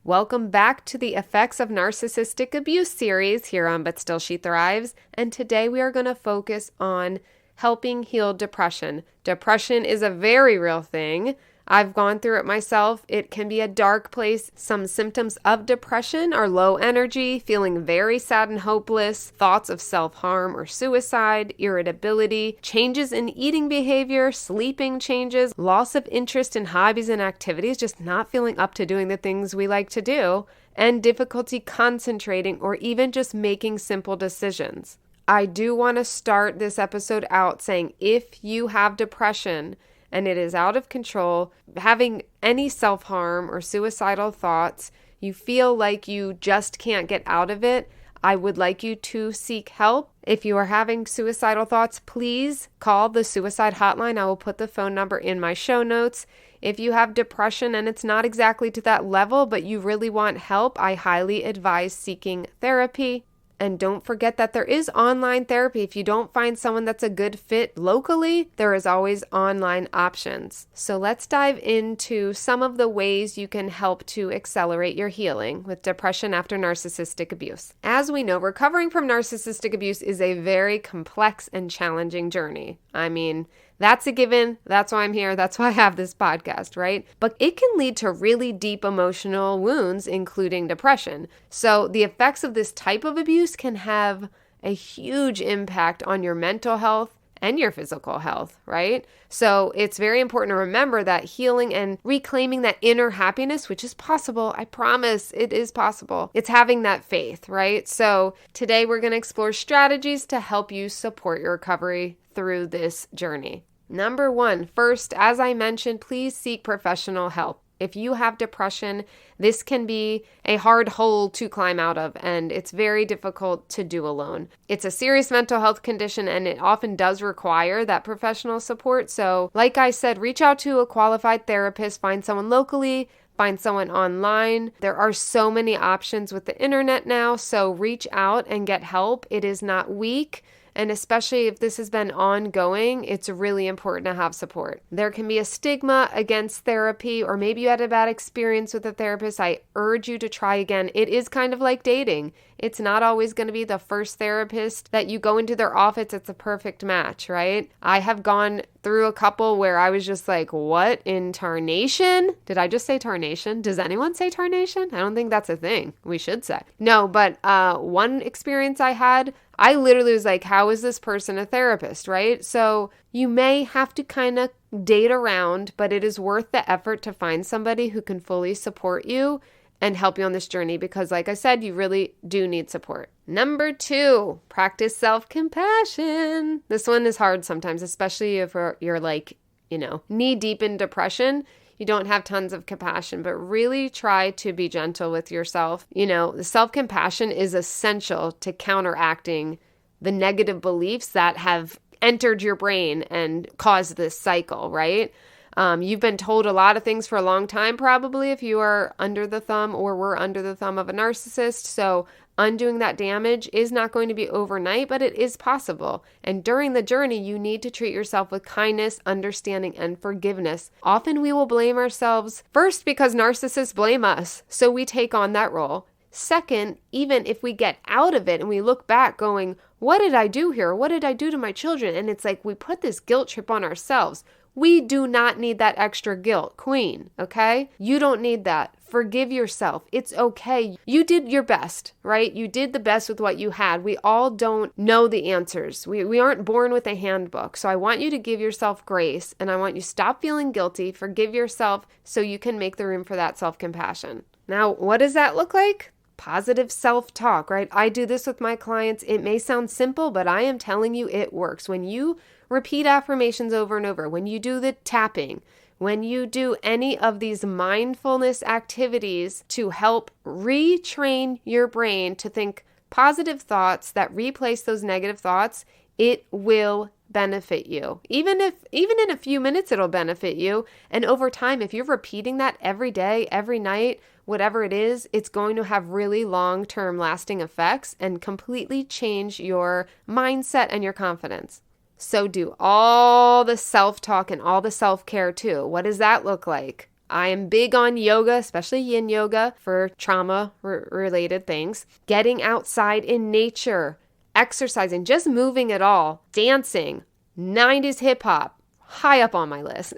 Welcome back to the Effects of Narcissistic Abuse series here on But Still She Thrives, and today we are going to focus on helping heal depression. Depression is a very real thing. I've gone through it myself. It can be a dark place. Some symptoms of depression are low energy, feeling very sad and hopeless, thoughts of self-harm or suicide, irritability, changes in eating behavior, sleeping changes, loss of interest in hobbies and activities, just not feeling up to doing the things we like to do, and difficulty concentrating or even just making simple decisions. I do want to start this episode out saying if you have depression and it is out of control, having any self-harm or suicidal thoughts, you feel like you just can't get out of it, I would like you to seek help. If you are having suicidal thoughts, please call the suicide hotline. I will put the phone number in my show notes. If you have depression and it's not exactly to that level, but you really want help, I highly advise seeking therapy. And don't forget that there is online therapy. If you don't find someone that's a good fit locally, there is always online options. So let's dive into some of the ways you can help to accelerate your healing with depression after narcissistic abuse. As we know, recovering from narcissistic abuse is a very complex and challenging journey. I mean, that's a given. That's why I'm here. That's why I have this podcast, right? But it can lead to really deep emotional wounds, including depression. So the effects of this type of abuse can have a huge impact on your mental health and your physical health, right? So it's very important to remember that healing and reclaiming that inner happiness, which is possible, I promise it is possible. It's having that faith, right? So today we're going to explore strategies to help you support your recovery through this journey. Number one, first, as I mentioned, please seek professional help. If you have depression, this can be a hard hole to climb out of, and it's very difficult to do alone. It's a serious mental health condition, and it often does require that professional support. So, like I said, reach out to a qualified therapist, find someone locally, find someone online. There are so many options with the internet now, so reach out and get help. It is not weak. And especially if this has been ongoing, it's really important to have support. There can be a stigma against therapy, or maybe you had a bad experience with a therapist. I urge you to try again. It is kind of like dating. It's not always going to be the first therapist that you go into their office. It's a perfect match, right? I have gone through a couple where I was just like, what in tarnation? Did I just say tarnation? Does anyone say tarnation? I don't think that's a thing. We should say. No, but one experience I had, I literally was like, how is this person a therapist, right? So you may have to kind of date around, but it is worth the effort to find somebody who can fully support you and help you on this journey because, like I said, you really do need support. Number two, practice self-compassion. This one is hard sometimes, especially if you're like, knee deep in depression. You don't have tons of compassion, but really try to be gentle with yourself. The self-compassion is essential to counteracting the negative beliefs that have entered your brain and caused this cycle, right? You've been told a lot of things for a long time, probably, if you are under the thumb or were under the thumb of a narcissist. So undoing that damage is not going to be overnight, but it is possible. And during the journey, you need to treat yourself with kindness, understanding, and forgiveness. Often we will blame ourselves first because narcissists blame us, so we take on that role. Second, even if we get out of it and we look back going, what did I do here? What did I do to my children? And it's like we put this guilt trip on ourselves. We do not need that extra guilt, queen, okay? You don't need that. Forgive yourself. It's okay. You did your best, right? You did the best with what you had. We all don't know the answers. We aren't born with a handbook. So I want you to give yourself grace, and I want you to stop feeling guilty, forgive yourself so you can make the room for that self-compassion. Now, what does that look like? Positive self-talk, right? I do this with my clients. It may sound simple, but I am telling you it works. When you repeat affirmations over and over, when you do the tapping, when you do any of these mindfulness activities to help retrain your brain to think positive thoughts that replace those negative thoughts, it will benefit you. Even in a few minutes, it'll benefit you. And over time, if you're repeating that every day, every night, whatever it is, it's going to have really long-term lasting effects and completely change your mindset and your confidence. So do all the self-talk and all the self-care too. What does that look like? I am big on yoga, especially yin yoga for trauma-related things. Getting outside in nature, exercising, just moving at all, dancing, 90s hip hop, high up on my list.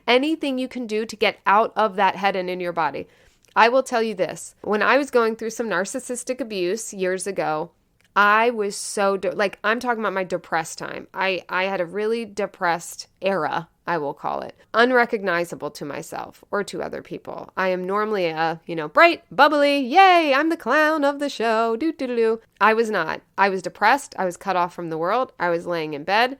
Anything you can do to get out of that head and in your body. I will tell you this. When I was going through some narcissistic abuse years ago, I was so, I'm talking about my depressed time. I had a really depressed era, I will call it, unrecognizable to myself or to other people. I am normally a, bright, bubbly, yay, I'm the clown of the show, do. I was not. I was depressed. I was cut off from the world. I was laying in bed.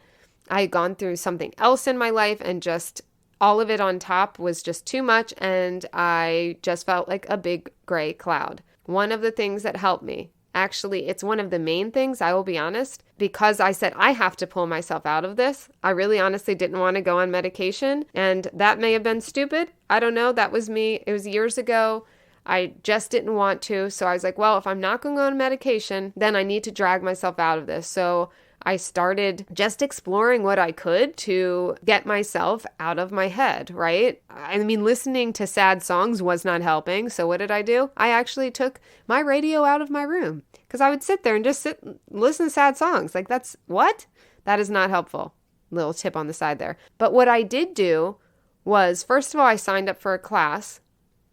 I had gone through something else in my life, and just all of it on top was just too much, and I just felt like a big gray cloud. One of the things that helped me, actually, it's one of the main things, I will be honest, because I said I have to pull myself out of this. I really honestly didn't want to go on medication, and that may have been stupid. I don't know. That was me. It was years ago. I just didn't want to. So I was like, well, if I'm not going to go on medication, then I need to drag myself out of this. So I started just exploring what I could to get myself out of my head, right? I mean, listening to sad songs was not helping. So what did I do? I actually took my radio out of my room because I would sit there and just listen to sad songs. Like, that's what? That is not helpful. Little tip on the side there. But what I did do was, first of all, I signed up for a class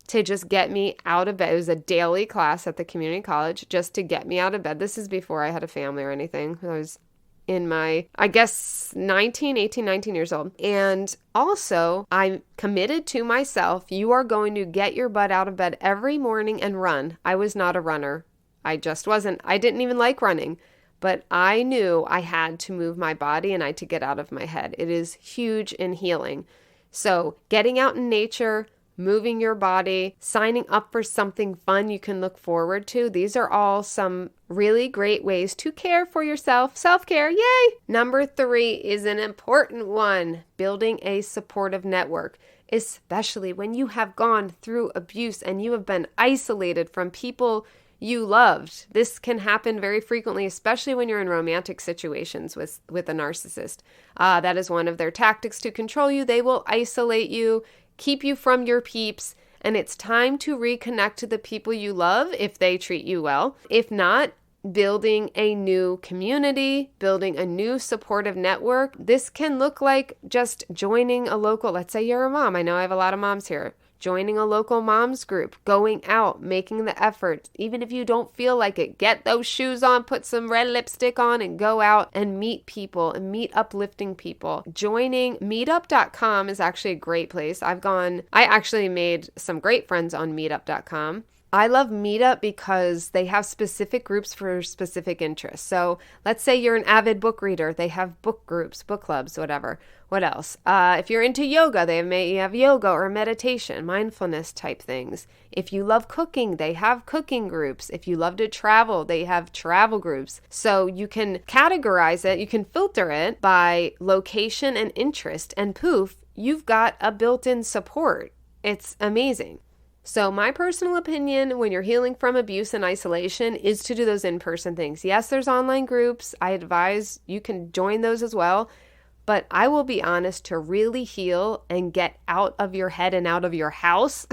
to just get me out of bed. It was a daily class at the community college just to get me out of bed. This is before I had a family or anything. I was in my, 19 years old. And also, I committed to myself, you are going to get your butt out of bed every morning and run. I was not a runner. I just wasn't. I didn't even like running. But I knew I had to move my body and I had to get out of my head. It is huge in healing. So getting out in nature, moving your body, signing up for something fun you can look forward to. These are all some really great ways to care for yourself. Self-care, yay! Number 3 is an important one, building a supportive network, especially when you have gone through abuse and you have been isolated from people you loved. This can happen very frequently, especially when you're in romantic situations with a narcissist. That is one of their tactics to control you. They will isolate you, keep you from your peeps, and it's time to reconnect to the people you love if they treat you well. If not, building a new community, building a new supportive network. This can look like just joining a local, let's say you're a mom. I know I have a lot of moms here. Joining a local moms group, going out, making the effort. Even if you don't feel like it, get those shoes on, put some red lipstick on, and go out and meet people and meet uplifting people. Joining meetup.com is actually a great place. I actually made some great friends on meetup.com. I love Meetup because they have specific groups for specific interests. So let's say you're an avid book reader. They have book groups, book clubs, whatever. What else? If you're into yoga, they have yoga or meditation, mindfulness type things. If you love cooking, they have cooking groups. If you love to travel, they have travel groups. So you can categorize it, you can filter it by location and interest, and poof, you've got a built-in support. It's amazing. So my personal opinion when you're healing from abuse and isolation is to do those in-person things. Yes, there's online groups. I advise you can join those as well. But I will be honest, to really heal and get out of your head and out of your house,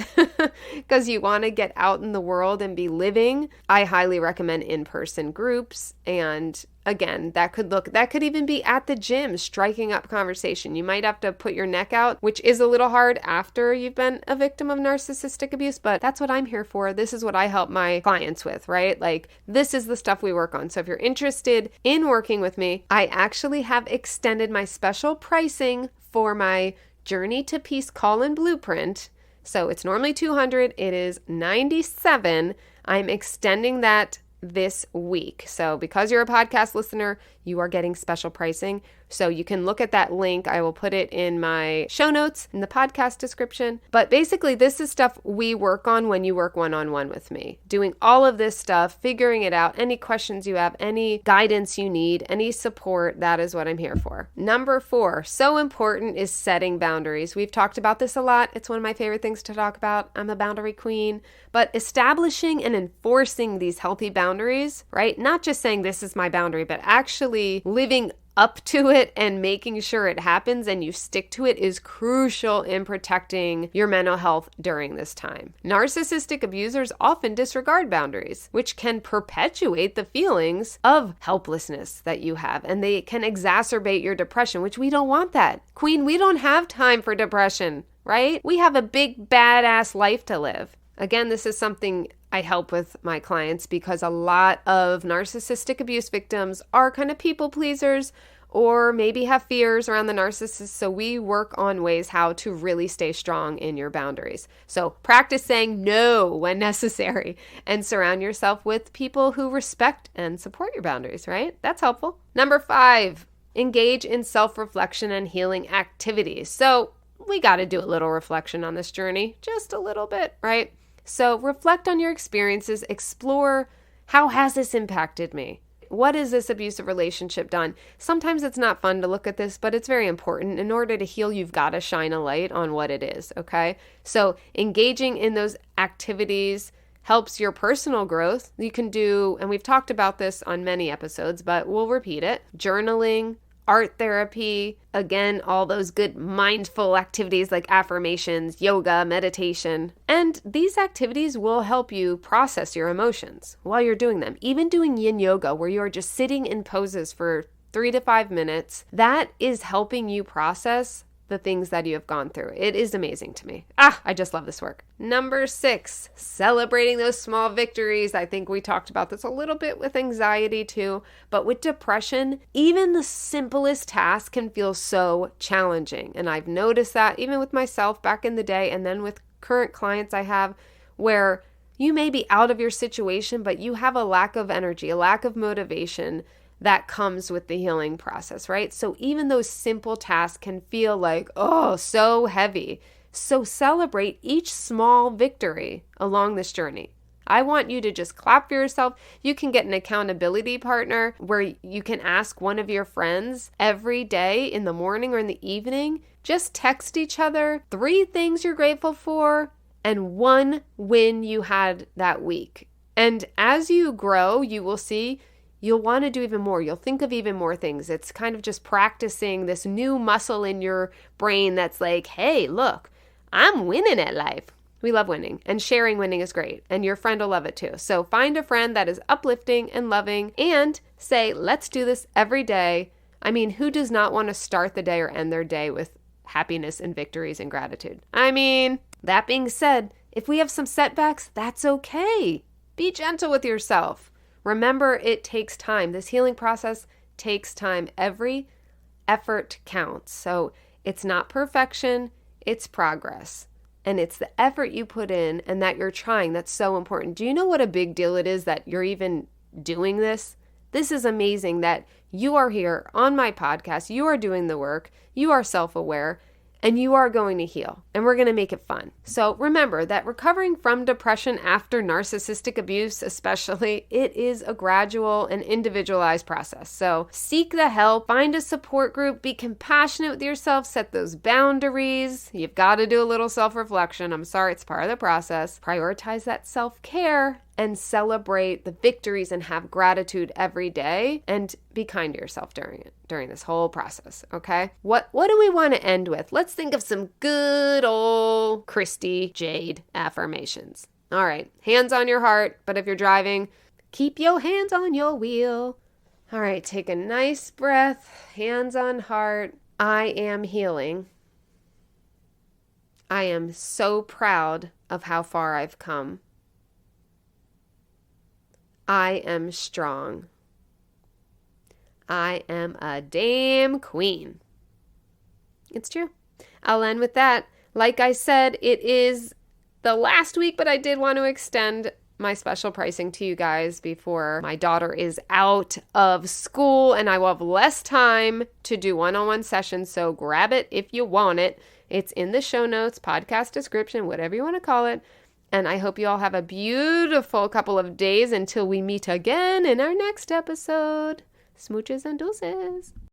because you want to get out in the world and be living, I highly recommend in-person groups. And again, that could even be at the gym, striking up conversation. You might have to put your neck out, which is a little hard after you've been a victim of narcissistic abuse, but that's what I'm here for. This is what I help my clients with, right? Like, this is the stuff we work on. So if you're interested in working with me, I actually have extended my special pricing for my Journey to Peace call-in blueprint. So it's normally $200. It is $97. I'm extending that this week. So because you're a podcast listener, you are getting special pricing. So you can look at that link. I will put it in my show notes in the podcast description. But basically, this is stuff we work on when you work one-on-one with me. Doing all of this stuff, figuring it out, any questions you have, any guidance you need, any support, that is what I'm here for. Number 4, so important, is setting boundaries. We've talked about this a lot. It's one of my favorite things to talk about. I'm a boundary queen. But establishing and enforcing these healthy boundaries, right? Not just saying this is my boundary, but actually living up to it and making sure it happens and you stick to it is crucial in protecting your mental health during this time. Narcissistic abusers often disregard boundaries, which can perpetuate the feelings of helplessness that you have, and they can exacerbate your depression, which we don't want that. Queen, we don't have time for depression, right? We have a big badass life to live. Again, this is something I help with my clients because a lot of narcissistic abuse victims are kind of people pleasers or maybe have fears around the narcissist. So we work on ways how to really stay strong in your boundaries. So practice saying no when necessary and surround yourself with people who respect and support your boundaries, right? That's helpful. Number 5, engage in self-reflection and healing activities. So we got to do a little reflection on this journey, just a little bit, right? So reflect on your experiences, explore how has this impacted me? What has this abusive relationship done? Sometimes it's not fun to look at this, but it's very important. In order to heal, you've got to shine a light on what it is, okay? So engaging in those activities helps your personal growth. You can do, and we've talked about this on many episodes, but we'll repeat it, journaling, art therapy, again, all those good mindful activities like affirmations, yoga, meditation. And these activities will help you process your emotions while you're doing them. Even doing yin yoga, where you're just sitting in poses for 3 to 5 minutes, that is helping you process the things that you have gone through. It is amazing to me. I just love this work. Number 6, celebrating those small victories. I think we talked about this a little bit with anxiety too, but with depression, even the simplest task can feel so challenging. And I've noticed that even with myself back in the day, and then with current clients I have, where you may be out of your situation, but you have a lack of energy, a lack of motivation that comes with the healing process, right? So even those simple tasks can feel like, so heavy. So celebrate each small victory along this journey. I want you to just clap for yourself. You can get an accountability partner where you can ask one of your friends every day in the morning or in the evening. Just text each other 3 things you're grateful for and 1 win you had that week. And as you grow, you will see you'll want to do even more. You'll think of even more things. It's kind of just practicing this new muscle in your brain that's like, hey, look, I'm winning at life. We love winning, and sharing winning is great, and your friend will love it too. So find a friend that is uplifting and loving and say, let's do this every day. I mean, who does not want to start the day or end their day with happiness and victories and gratitude? I mean, that being said, if we have some setbacks, that's okay. Be gentle with yourself. Remember, it takes time. This healing process takes time. Every effort counts. So it's not perfection, it's progress. And it's the effort you put in and that you're trying that's so important. Do you know what a big deal it is that you're even doing this? This is amazing that you are here on my podcast. You are doing the work. You are self-aware. And you are going to heal, and we're going to make it fun. So remember that recovering from depression after narcissistic abuse, especially, it is a gradual and individualized process. So seek the help, find a support group, be compassionate with yourself, set those boundaries. You've got to do a little self-reflection. I'm sorry, it's part of the process. Prioritize that self-care and celebrate the victories and have gratitude every day and be kind to yourself during this whole process, okay? What do we want to end with? Let's think of some good old Christy Jade affirmations. All right, hands on your heart, but if you're driving, keep your hands on your wheel. All right, take a nice breath, hands on heart. I am healing. I am so proud of how far I've come. I am strong. I am a damn queen. It's true. I'll end with that. Like I said, it is the last week, but I did want to extend my special pricing to you guys before my daughter is out of school and I will have less time to do one-on-one sessions. So grab it if you want it. It's in the show notes, podcast description, whatever you want to call it. And I hope you all have a beautiful couple of days until we meet again in our next episode. Smooches and deuces.